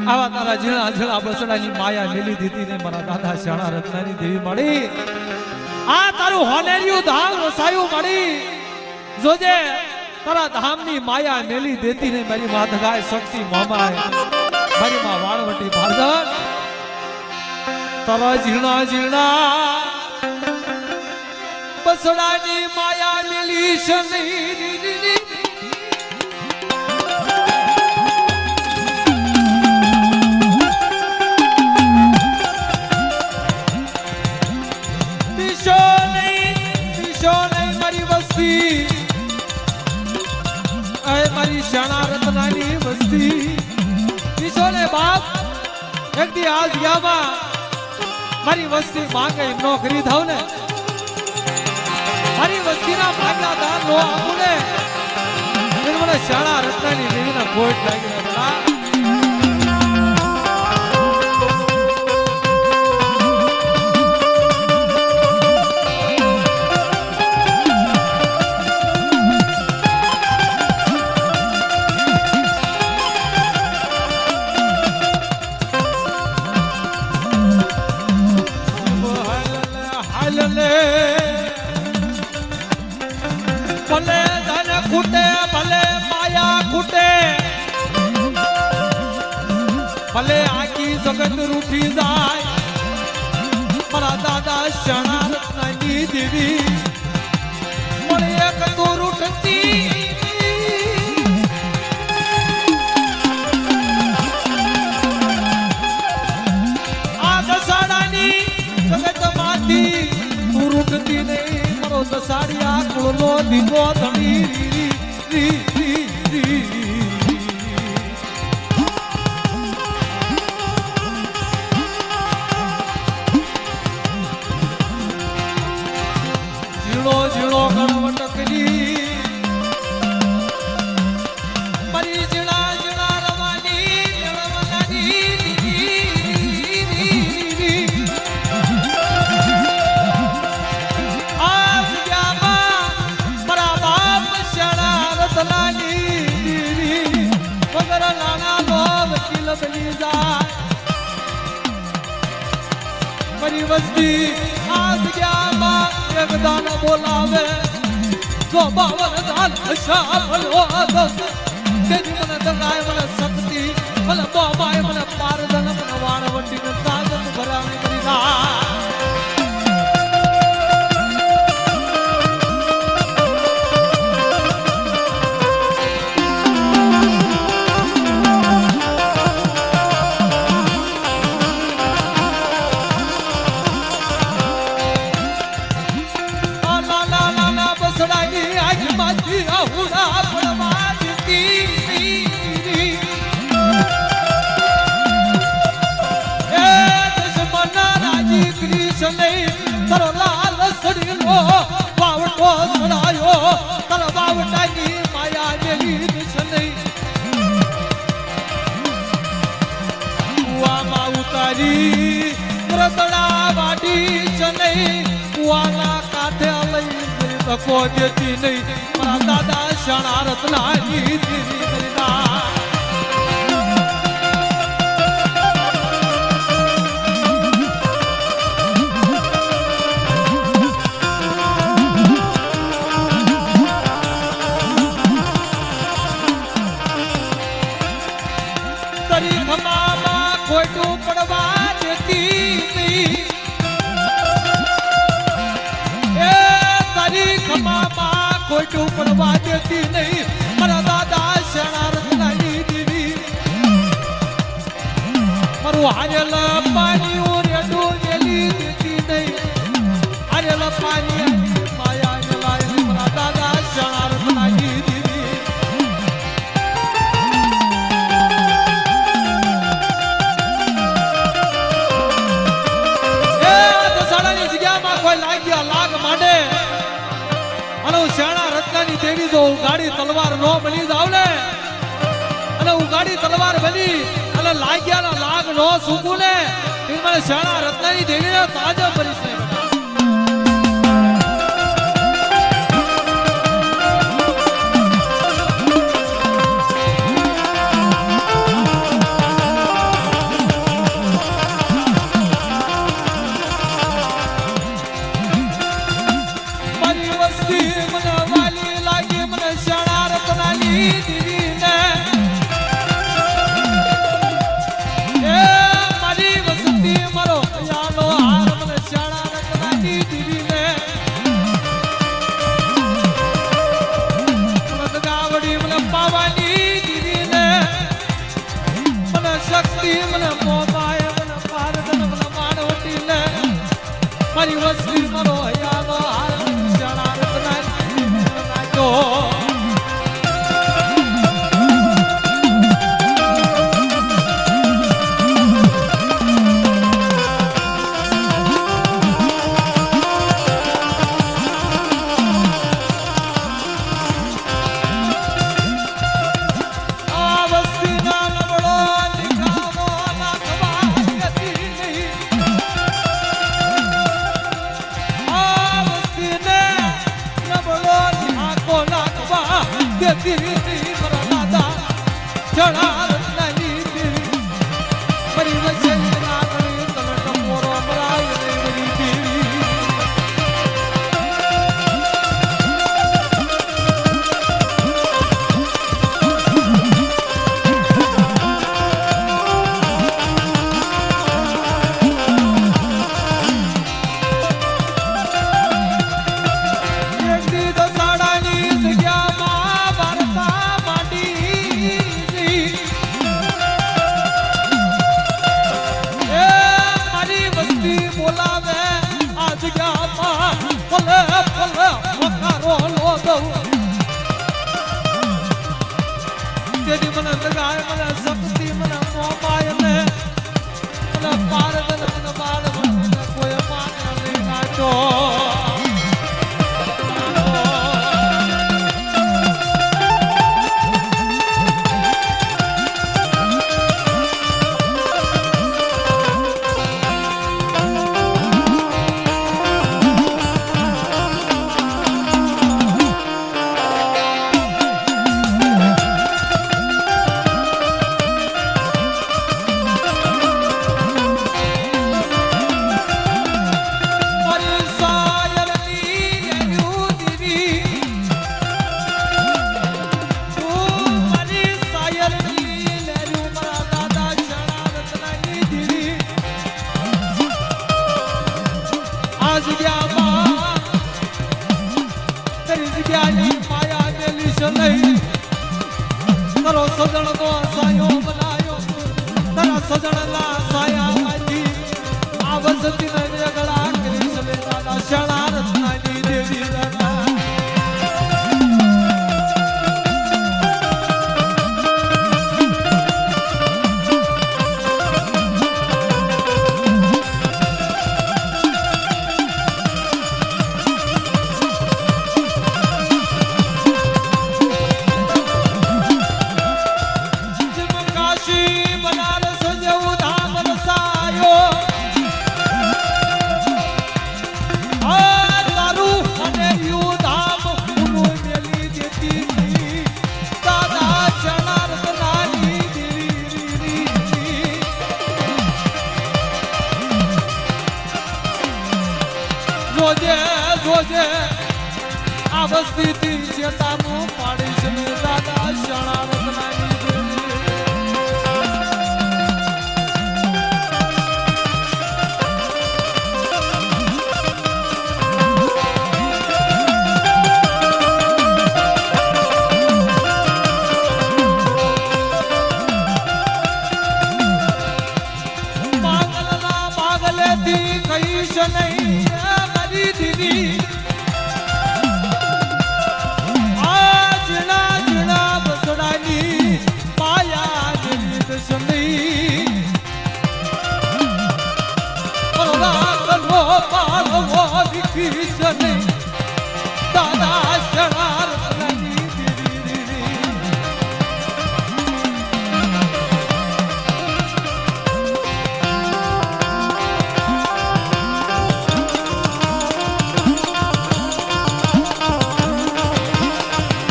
આવા તારા ઝીણા ઝીણા બસડાની માયા મેલી દીધી ને મારા દાદા શાણા રત્નાની દેવી મળી આ તારું હોનેરિયું ધામ રસાયું મળી જોજે તારા ધામની માયા મેલી દેતી ને મારી માં ધગાય શક્તિ મોમાય મારી માં વાળવટી ભારદન તારા ઝીણા ઝીણા બસડાની માયા મેલી શની મારી શાણા રત્નાની વસ્તી ઈશોને બાપ એક દી આ જગ્યામાં મારી વસ્તી માંગે નોકરી થાવ ને મારી વસ્તીના ભાગલા દાન નો આપું ને મને શાણા રત્નાની દેવીના કોટ લાગી રહ્યા ભલે ધન ખૂટે ભલે માયા ખૂટે ભલે આખી જગત રૂઠી જાય મારા દાદા શાણા રત્નાની દેવી મળે એક તો રૂઠતી આ દસાડાની જગત માંથી તું રૂઠતી નહીં દસાડિયા કુળનો દીવો ધણી ઝીણો ઝીણો ગણવટકલી મારી ઝીણા ઝીણા રવાની મારી વસ્તી આ જગ્યામાં જગદાન બોલાવે જો બાવન દાન શાફલો તેની મને દગાય મને શક્તિ મને બોમાય મને પારદન મને વાણવટી ને સાજન ભરાણી કરી ના को देती नहीं मारा दादा शाણા रत्नानी देवी करीना तरी खमामा खोटू પડવા દેતી નહીં ખમામાં ખોટું પડવા દેતી નહીં મારા દાદા શાણા રત્નાની દેવી મારું હારેલ પાણી રેડું મેલી દેતી નહીં હારેલ પાણી માયા લાય મારા દાદા શાણા રત્નાની દેવી એ દસાડાની જગ્યામાં કોઈ લાગ્યા લાગ માંડે શાણા રત્નાની દેવી જો ઉગાડી તલવાર નો બની જાવ ને અને ઉગાડી તલવાર બની અને લાગ્યાના લાગ નો સૂકું ને મને શાણા રત્નાની દેવીને તાજા પરિસ નહીં વસ્તી મને મોમાય મને પારદન મને માનવટી ને મારી વસ્તી મારો હયાલો હાર જણા રત્ના નાચો સજણ નો સાયો બનાયો તારા સજણ ના સાયા માંથી આ વસતી ને ગળા કરી સલે દાદા શાળા રત્નાની દેવી દાદા જોજે આ વસ્તીથી ચેતાનું પાડીશ મેં દાદા શાળા રત્નાની પાગલના પાગલેથી કહીશ નહીં દાદા શરાર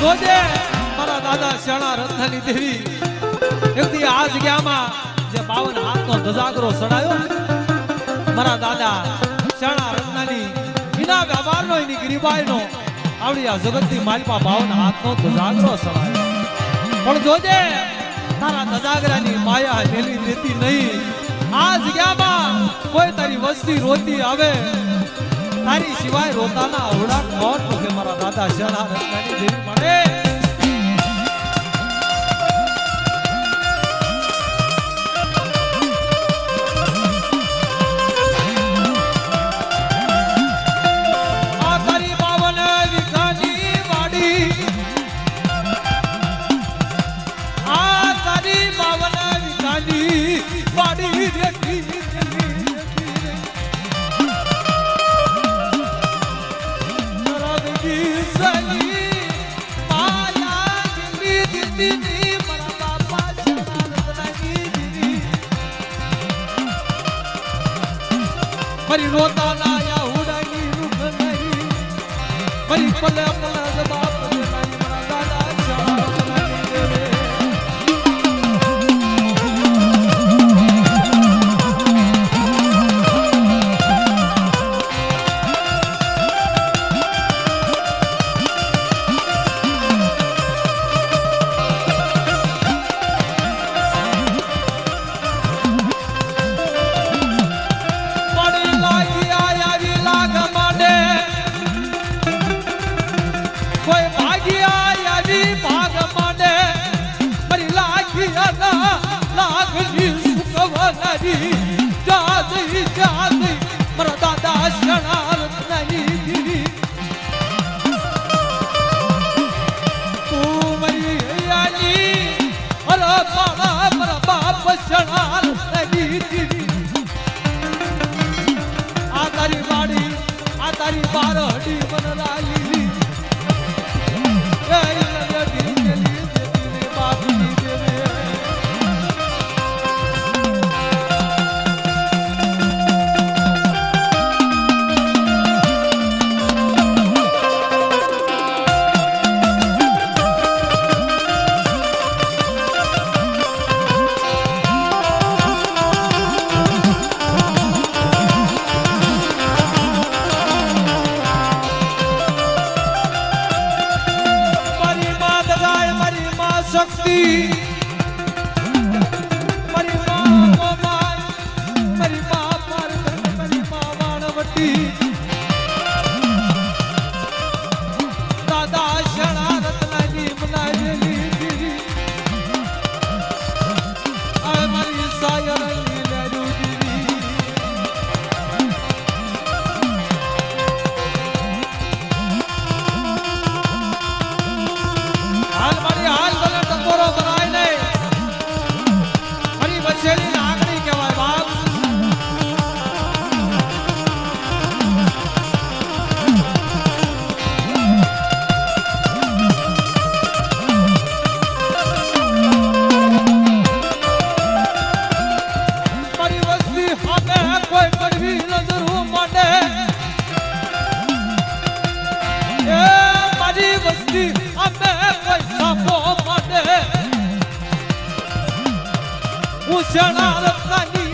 જોજે મારા દાદા શરણા રત્નાની દેવી એકથી આ જગ્યામાં જે 52 હાથનો ધજાગરો સડાયો મારા દાદા શરણા રત્નાની વિના વ્યવહારનો એની ગરીબાઈનો આવડી આ જગતની માલપા 52 હાથનો ધજાગરો સડાયો પણ જોજે તારા ધજાગરાની માયા મેલી દેતી નહીં આ જગ્યામાં કોઈ તારી વસ્તી રોતી આવે તારી સિવાય રોતાના અવડા કોણ કે મારા દાદા શરણા રત્નાની દેવી મળે મારી રોતા નાયા ઉડાઈ રૂખ નહીં મારી પલે પલે જવાબ દેનાઈ મારા દાદા શાળા દેવે મારા દાદા શરણાર નહીં તું મરી હૈયાની અરે મારા મારા બાપ શરણાર નહીં આ તારી વાડી આ તારી બારડી મનરાલી શક્તિ મારી મા મારી મા વાણવટી દાદા શણા રત્નાની મનાયેલી આ મારી સાયરની લેરુજી હાલ મારી હાલ ટકોરો બનાય નહીં હરી બચેલી નાગણી કહેવાય બાપ મારી વસ્તી હામે કોઈ કરવી નજરો માટે એ મારી વસ્તી હામે કોઈ સાપો માટે હું શરણાર નહીં